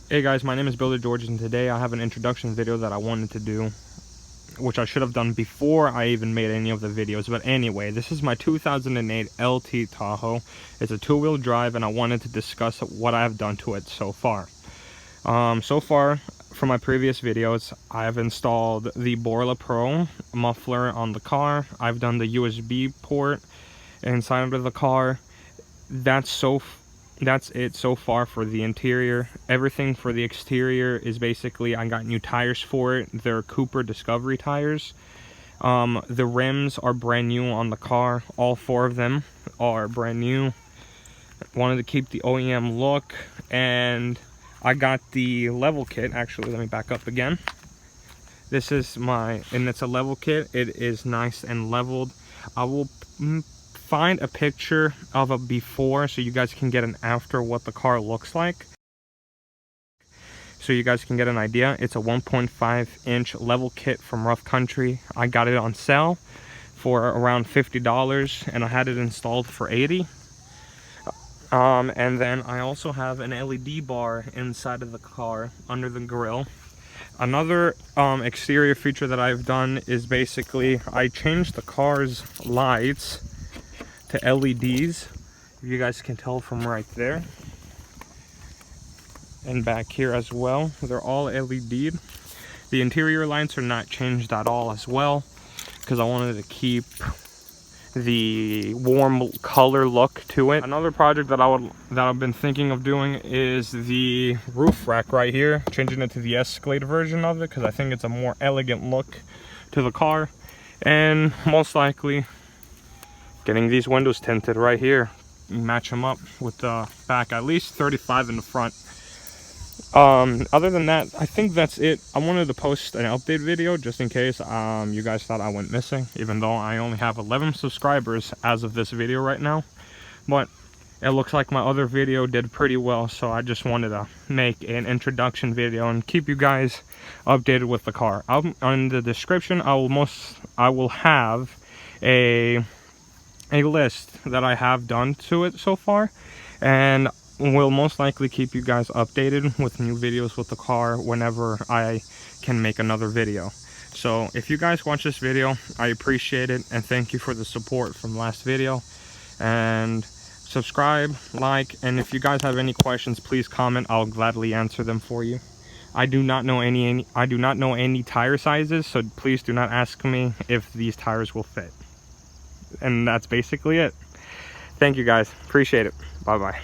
Hey guys, my name is Builder George, and today I have an introduction video that I wanted to do, which I should have done before I even made any of the videos. But anyway, this is my 2008 LT Tahoe. It's a two-wheel drive, and I wanted to discuss what I have done to it so far. So far, from my previous videos, I have installed the Borla Pro muffler on the car. I've done the USB port inside of the car. That's it so far for the interior. Everything for the exterior is basically, I got new tires for it. They're Cooper Discovery tires. The rims are brand new on the car. All four of them are brand new. Wanted to keep the OEM look, and I got the level kit. Actually, let me back up again. This is and it's a level kit. It is nice and leveled. I will find a picture of a before so you guys can get an after what the car looks like, so you guys can get an idea. It's a 1.5-inch level kit from Rough Country. I got it on sale for around $50, and I had it installed for $80. And then I also have an LED bar inside of the car under the grille. Another exterior feature that I've done is basically I changed the car's lights to LEDs. If you guys can tell from right there, and back here as well, they're all LED'd. The interior lights are not changed at all as well, because I wanted to keep the warm color look to it. Another project that I've been thinking of doing is the roof rack right here, changing it to the Escalade version of it, because I think it's a more elegant look to the car. And most likely getting these windows tinted right here, match them up with the back, at least 35 in the front. Other than that, I think that's it. I wanted to post an update video just in case you guys thought I went missing, even though I only have 11 subscribers as of this video right now. But it looks like my other video did pretty well, so I just wanted to make an introduction video and keep you guys updated with the car. In the description, I will have a list that I have done to it so far, and will most likely keep you guys updated with new videos with the car whenever I can make another video. So if you guys watch this video, I appreciate it, and thank you for the support from last video. And subscribe, like, and if you guys have any questions, please comment. I'll gladly answer them for you. I do not know any tire sizes, so please do not ask me if these tires will fit. And that's basically it. Thank you guys, appreciate it. Bye bye.